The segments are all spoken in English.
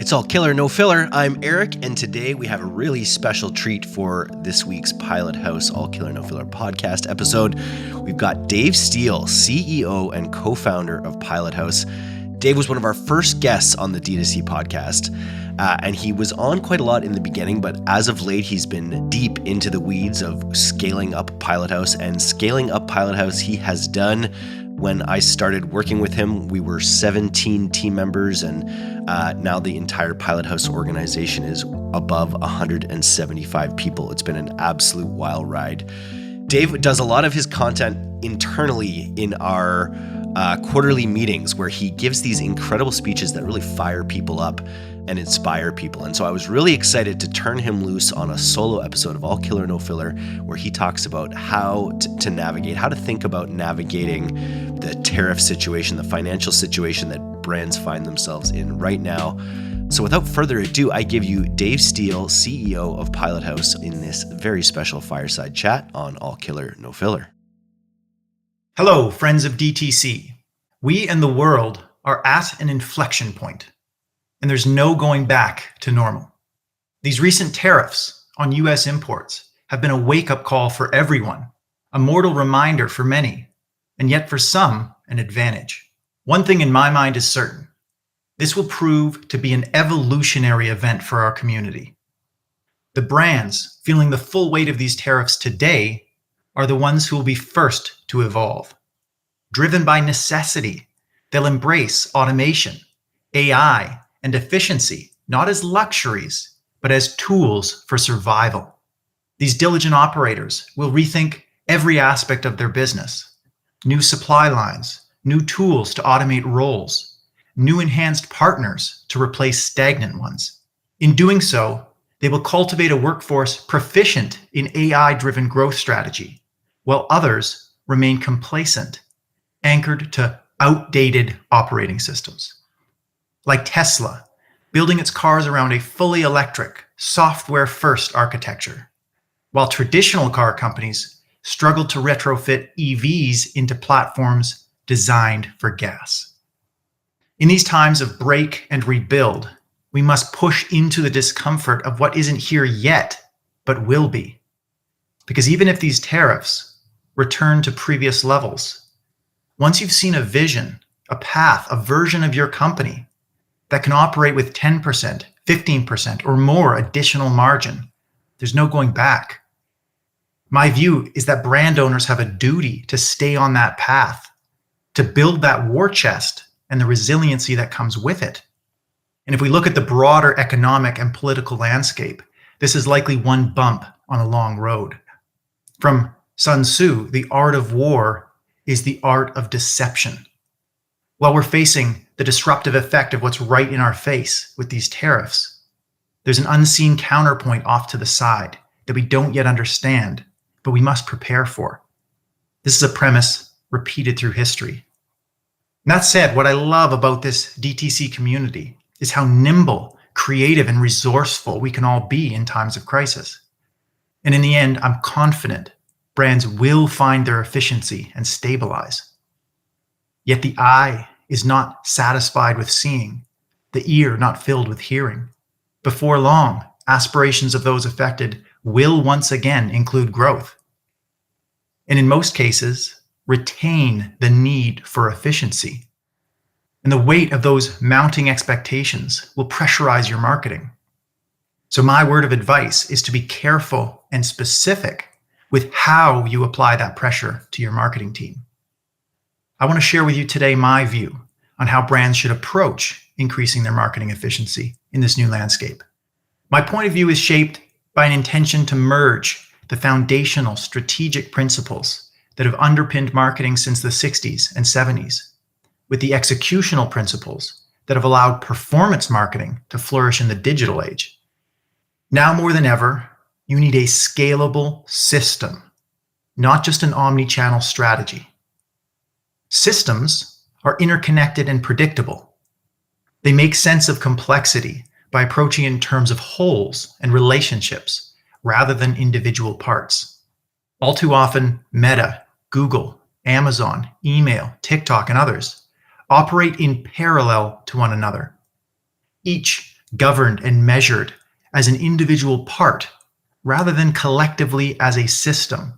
It's all killer, no filler. I'm Eric, and today we have a really special treat for this week's Pilothouse All Killer, No Filler podcast episode. We've got Dave Steele, CEO and co-founder of Pilothouse. Dave was one of our first guests on the DTC podcast, and he was on quite a lot in the beginning, but as of late, he's been deep into the weeds of scaling up Pilothouse, and scaling up Pilothouse he has done. When I started working with him, we were 17 team members, and now the entire Pilothouse organization is above 175 people. It's been an absolute wild ride. Dave does a lot of his content internally in our quarterly meetings, where he gives these incredible speeches that really fire people up and inspire people. And so I was really excited to turn him loose on a solo episode of All Killer, No Filler, where he talks about how to navigate, how to think about navigating the tariff situation, the financial situation that brands find themselves in right now. So without further ado, I give you Dave Steele, CEO of Pilothouse, in this very special fireside chat on All Killer, No Filler. Hello, friends of DTC. We and the world are at an inflection point, and there's no going back to normal. These recent tariffs on US imports have been a wake-up call for everyone, a mortal reminder for many, and yet for some, an advantage. One thing in my mind is certain. This will prove to be an evolutionary event for our community. The brands feeling the full weight of these tariffs today are the ones who will be first to evolve. Driven by necessity, they'll embrace automation, AI, and efficiency, not as luxuries, but as tools for survival. These diligent operators will rethink every aspect of their business. New supply lines, new tools to automate roles, new enhanced partners to replace stagnant ones. In doing so, they will cultivate a workforce proficient in AI-driven growth strategy, while others remain complacent, anchored to outdated operating systems. Like Tesla, building its cars around a fully electric, software-first architecture, while traditional car companies struggled to retrofit EVs into platforms designed for gas. In these times of break and rebuild, we must push into the discomfort of what isn't here yet, but will be. Because even if these tariffs return to previous levels, once you've seen a vision, a path, a version of your company that can operate with 10%, 15%, or more additional margin, there's no going back. My view is that brand owners have a duty to stay on that path, to build that war chest and the resiliency that comes with it. And if we look at the broader economic and political landscape, this is likely one bump on a long road. From Sun Tzu, the art of war is the art of deception. While we're facing the disruptive effect of what's right in our face with these tariffs, there's an unseen counterpoint off to the side that we don't yet understand, but we must prepare for. This is a premise repeated through history. And that said, what I love about this DTC community is how nimble, creative, and resourceful we can all be in times of crisis. And in the end, I'm confident brands will find their efficiency and stabilize. Yet the eye is not satisfied with seeing, the ear not filled with hearing. Before long, aspirations of those affected will once again include growth. And in most cases, retain the need for efficiency. And the weight of those mounting expectations will pressurize your marketing. So my word of advice is to be careful and specific with how you apply that pressure to your marketing team. I want to share with you today my view on how brands should approach increasing their marketing efficiency in this new landscape. My point of view is shaped by an intention to merge the foundational strategic principles that have underpinned marketing since the 60s and 70s with the executional principles that have allowed performance marketing to flourish in the digital age. Now more than ever, you need a scalable system, not just an omni-channel strategy. Systems are interconnected and predictable. They make sense of complexity by approaching in terms of wholes and relationships rather than individual parts. All too often, Meta, Google, Amazon, email, TikTok, and others operate in parallel to one another, each governed and measured as an individual part rather than collectively as a system,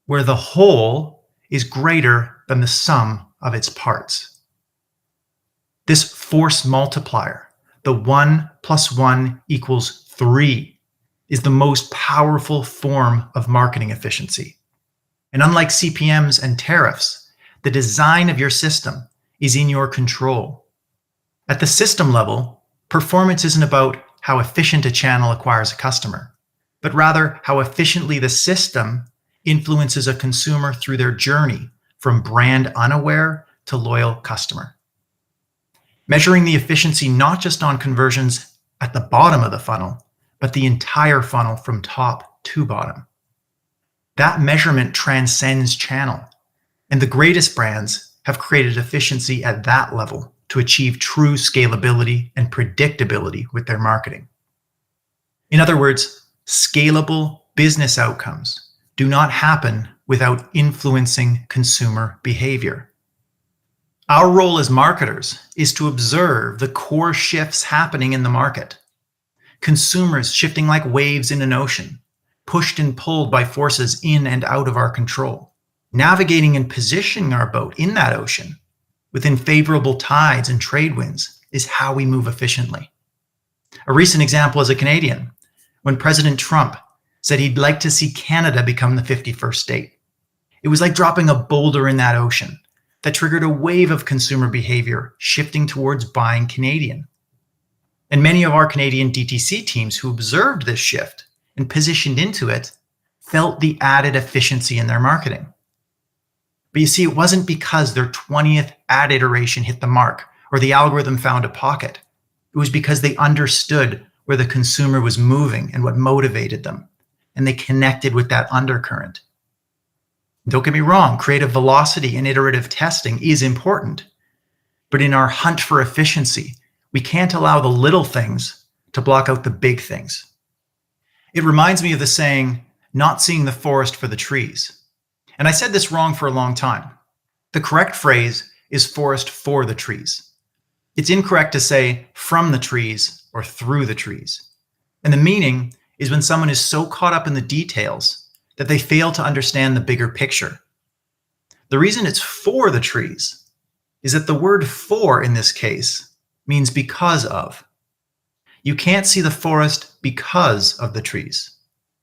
where the whole is greater than the sum of its parts. This force multiplier, the 1 + 1 = 3, is the most powerful form of marketing efficiency. And unlike CPMs and tariffs, the design of your system is in your control. At the system level, performance isn't about how efficient a channel acquires a customer, but rather how efficiently the system influences a consumer through their journey from brand unaware to loyal customer. Measuring the efficiency not just on conversions at the bottom of the funnel, but the entire funnel from top to bottom. That measurement transcends channel, and the greatest brands have created efficiency at that level to achieve true scalability and predictability with their marketing. In other words, scalable business outcomes do not happen without influencing consumer behavior. Our role as marketers is to observe the core shifts happening in the market. Consumers shifting like waves in an ocean, pushed and pulled by forces in and out of our control. Navigating and positioning our boat in that ocean within favorable tides and trade winds is how we move efficiently. A recent example is a Canadian, when President Trump said he'd like to see Canada become the 51st state. It was like dropping a boulder in that ocean that triggered a wave of consumer behavior shifting towards buying Canadian. And many of our Canadian DTC teams who observed this shift and positioned into it felt the added efficiency in their marketing. But you see, it wasn't because their 20th ad iteration hit the mark or the algorithm found a pocket. It was because they understood where the consumer was moving and what motivated them, and they connected with that undercurrent. Don't get me wrong, creative velocity and iterative testing is important, but in our hunt for efficiency, we can't allow the little things to block out the big things. It reminds me of the saying, not seeing the forest for the trees. And I said this wrong for a long time. The correct phrase is forest for the trees. It's incorrect to say from the trees or through the trees. And the meaning is when someone is so caught up in the details that they fail to understand the bigger picture. The reason it's for the trees is that the word for in this case means because of. You can't see the forest because of the trees.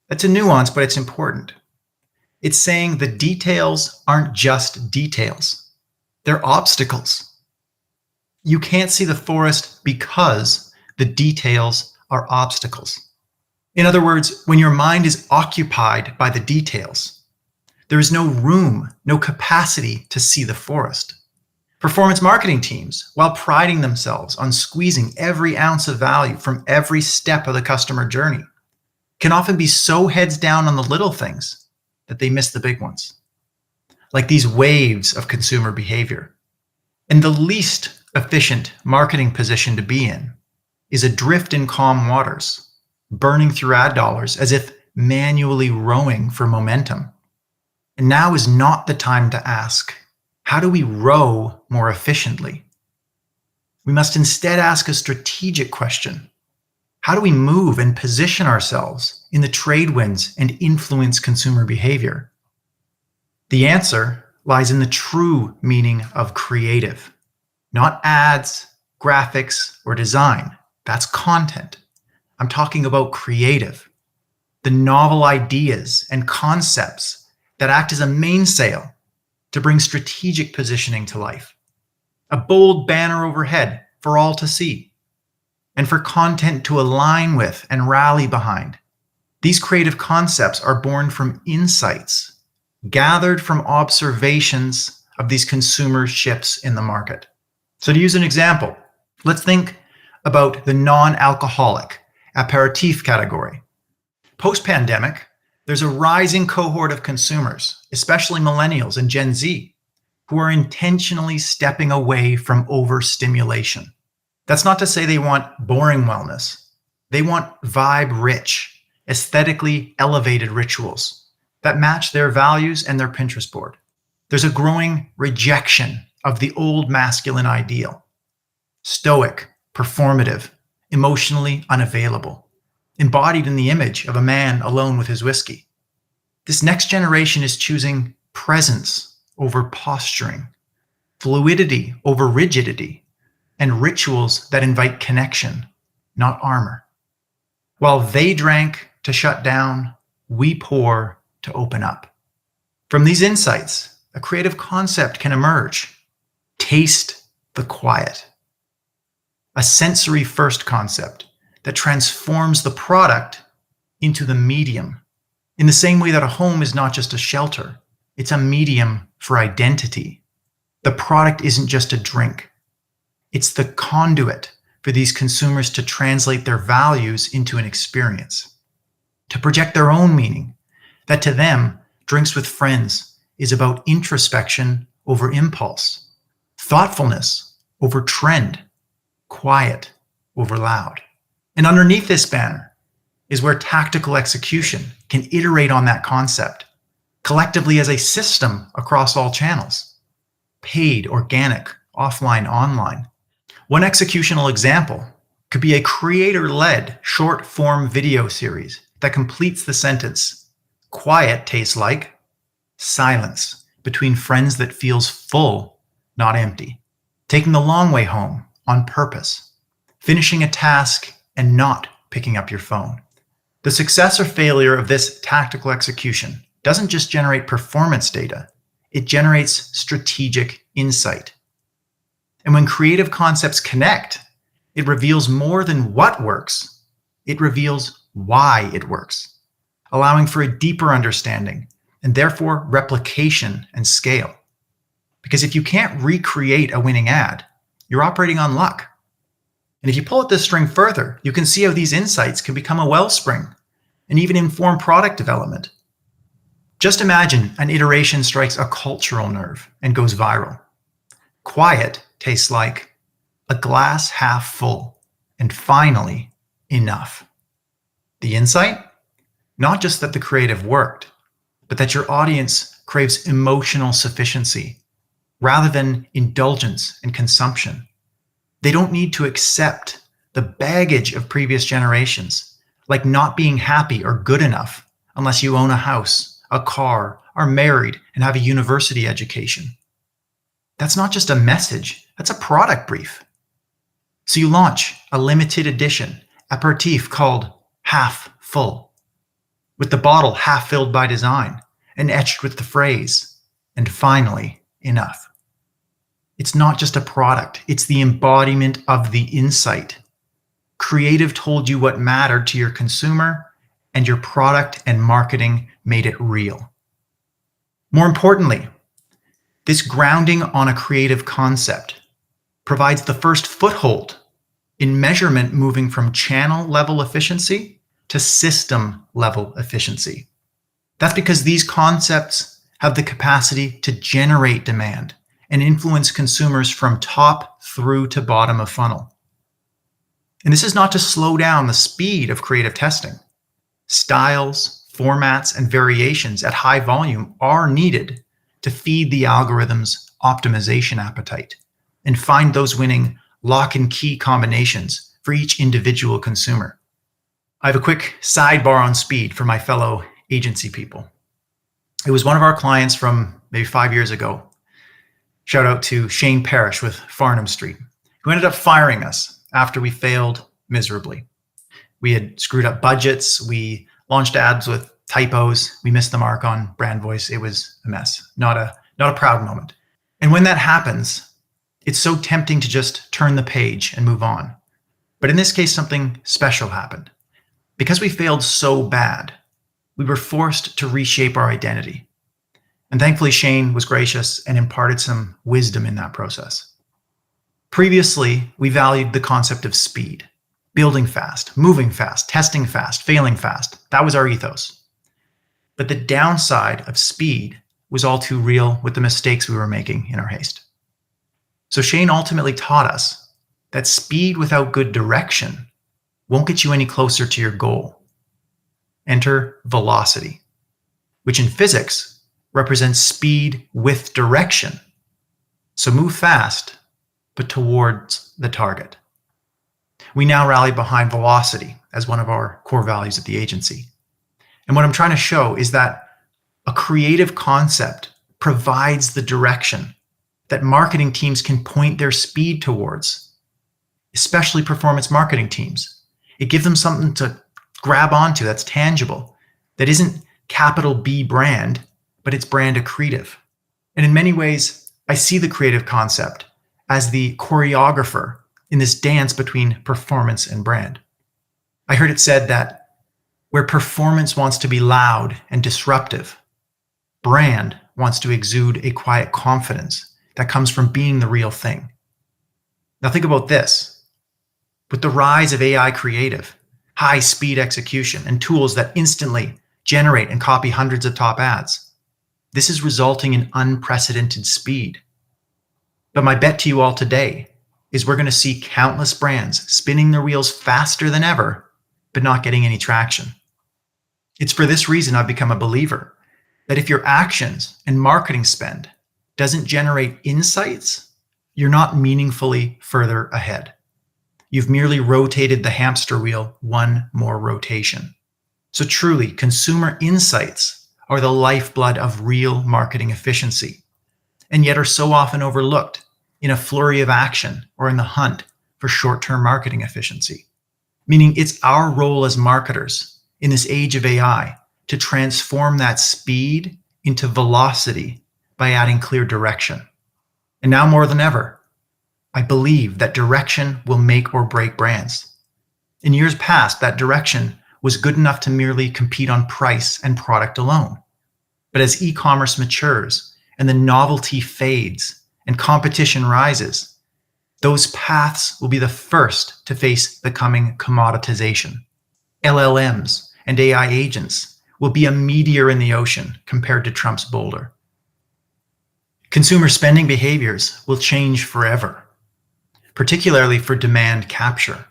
That's a nuance, but it's important. It's saying the details aren't just details. They're obstacles. You can't see the forest because the details are obstacles. In other words, when your mind is occupied by the details, there is no room, no capacity to see the forest. Performance marketing teams, while priding themselves on squeezing every ounce of value from every step of the customer journey, can often be so heads down on the little things that they miss the big ones, like these waves of consumer behavior. And the least efficient marketing position to be in is adrift in calm waters, burning through ad dollars as if manually rowing for momentum. And now is not the time to ask, how do we row more efficiently? We must instead ask a strategic question. How do we move and position ourselves in the trade winds and influence consumer behavior? The answer lies in the true meaning of creative, not ads, graphics, or design. That's content. I'm talking about creative, the novel ideas and concepts that act as a mainsail to bring strategic positioning to life, a bold banner overhead for all to see, and for content to align with and rally behind. These creative concepts are born from insights gathered from observations of these consumer shifts in the market. So to use an example, let's think about the non-alcoholic aperitif category. Post-pandemic, there's a rising cohort of consumers, especially millennials and Gen Z, who are intentionally stepping away from overstimulation. That's not to say they want boring wellness. They want vibe-rich, aesthetically elevated rituals that match their values and their Pinterest board. There's a growing rejection of the old masculine ideal, stoic, performative, emotionally unavailable, embodied in the image of a man alone with his whiskey. This next generation is choosing presence over posturing, fluidity over rigidity, and rituals that invite connection, not armor. While they drank to shut down, we pour to open up. From these insights, a creative concept can emerge. Taste the quiet. A sensory-first concept that transforms the product into the medium. In the same way that a home is not just a shelter, it's a medium for identity. The product isn't just a drink. It's the conduit for these consumers to translate their values into an experience, to project their own meaning, that to them, drinks with friends is about introspection over impulse, thoughtfulness over trend, quiet over loud. And underneath this banner is where tactical execution can iterate on that concept, collectively as a system across all channels, paid, organic, offline, online. One executional example could be a creator-led short-form video series that completes the sentence, quiet tastes like silence between friends that feels full, not empty. Taking the long way home on purpose. Finishing a task and not picking up your phone. The success or failure of this tactical execution doesn't just generate performance data, it generates strategic insight. And when creative concepts connect, it reveals more than what works, it reveals why it works, allowing for a deeper understanding and therefore replication and scale. Because if you can't recreate a winning ad, you're operating on luck. And if you pull at this string further, you can see how these insights can become a wellspring and even inform product development. Just imagine an iteration strikes a cultural nerve and goes viral. Quiet tastes like a glass half full and finally enough. The insight? Not just that the creative worked, but that your audience craves emotional sufficiency rather than indulgence and consumption. They don't need to accept the baggage of previous generations, like not being happy or good enough unless you own a house, a car, are married, and have a university education. That's not just a message, that's a product brief. So you launch a limited edition aperitif called Half Full, with the bottle half filled by design and etched with the phrase, and finally, enough. It's not just a product, it's the embodiment of the insight. Creative told you what mattered to your consumer, and your product and marketing made it real. More importantly, this grounding on a creative concept provides the first foothold in measurement, moving from channel level efficiency to system level efficiency. That's because these concepts have the capacity to generate demand and influence consumers from top through to bottom of funnel. And this is not to slow down the speed of creative testing. Styles, formats, and variations at high volume are needed to feed the algorithm's optimization appetite and find those winning lock and key combinations for each individual consumer. I have a quick sidebar on speed for my fellow agency people. It was one of our clients from maybe 5 years ago. Shout out to Shane Parrish with Farnham Street, who ended up firing us after we failed miserably. We had screwed up budgets. We launched ads with typos. We missed the mark on brand voice. It was a mess, not a proud moment. And when that happens, it's so tempting to just turn the page and move on. But in this case, something special happened. Because we failed so bad, we were forced to reshape our identity. And thankfully, Shane was gracious and imparted some wisdom in that process. Previously, we valued the concept of speed, building fast, moving fast, testing fast, failing fast. That was our ethos. But the downside of speed was all too real with the mistakes we were making in our haste. So Shane ultimately taught us that speed without good direction won't get you any closer to your goal. Enter velocity, which in physics represents speed with direction. So move fast, but towards the target. we now rally behind velocity as one of our core values at the agency. And what I'm trying to show is that a creative concept provides the direction that marketing teams can point their speed towards, especially performance marketing teams. It gives them something to grab onto that's tangible, that isn't capital B brand, but it's brand accretive. And in many ways, I see the creative concept as the choreographer in this dance between performance and brand. I heard it said that where performance wants to be loud and disruptive, brand wants to exude a quiet confidence that comes from being the real thing. Now think about this. With the rise of AI creative, high-speed execution, and tools that instantly generate and copy hundreds of top ads, this is resulting in unprecedented speed. But my bet to you all today is we're going to see countless brands spinning their wheels faster than ever, but not getting any traction. It's for this reason I've become a believer that if your actions and marketing spend doesn't generate insights, you're not meaningfully further ahead. You've merely rotated the hamster wheel one more rotation. So truly, consumer insights are the lifeblood of real marketing efficiency, and yet are so often overlooked in a flurry of action or in the hunt for short-term marketing efficiency. Meaning it's our role as marketers in this age of AI to transform that speed into velocity by adding clear direction. And now more than ever, I believe that direction will make or break brands. In years past, that direction was good enough to merely compete on price and product alone. But as e-commerce matures and the novelty fades and competition rises, those paths will be the first to face the coming commoditization. LLMs and AI agents will be a meteor in the ocean compared to Trump's boulder. Consumer spending behaviors will change forever, particularly for demand capture.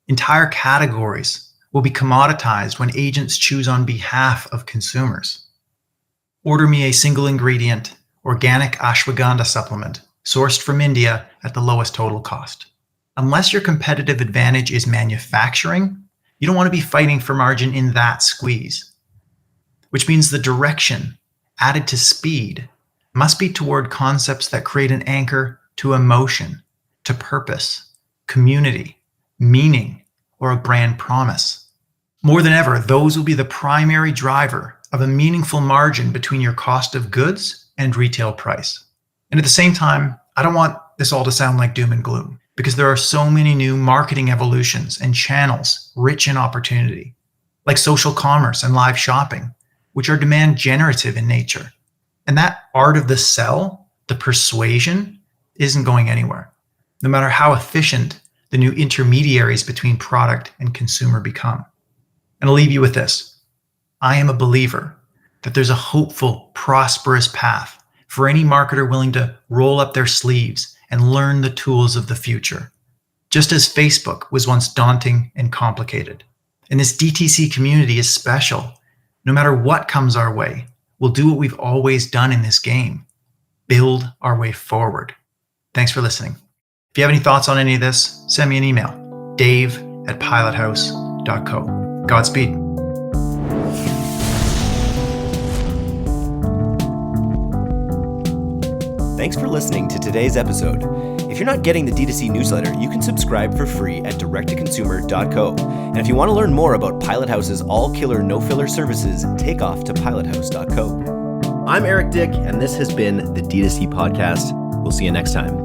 Entire categories will be commoditized when agents choose on behalf of consumers. Order me a single ingredient, organic ashwagandha supplement sourced from India at the lowest total cost. Unless your competitive advantage is manufacturing, you don't want to be fighting for margin in that squeeze, which means the direction added to speed must be toward concepts that create an anchor to emotion, to purpose, community, meaning, or a brand promise. More than ever, those will be the primary driver of a meaningful margin between your cost of goods and retail price. And at the same time, I don't want this all to sound like doom and gloom, because there are so many new marketing evolutions and channels rich in opportunity, like social commerce and live shopping, which are demand generative in nature. And that art of the sell, the persuasion, isn't going anywhere, no matter how efficient the new intermediaries between product and consumer become. And I'll leave you with this. I am a believer that there's a hopeful, prosperous path for any marketer willing to roll up their sleeves and learn the tools of the future, just as Facebook was once daunting and complicated. And this DTC community is special. No matter what comes our way, we'll do what we've always done in this game, build our way forward. Thanks for listening. If you have any thoughts on any of this, send me an email, dave@pilothouse.co. Godspeed. Thanks for listening to today's episode. If you're not getting the D2C newsletter, you can subscribe for free at directtoconsumer.co. And if you want to learn more about Pilothouse's all-killer, no-filler services, take off to pilothouse.co. I'm Eric Dick, and this has been the D2C Podcast. We'll see you next time.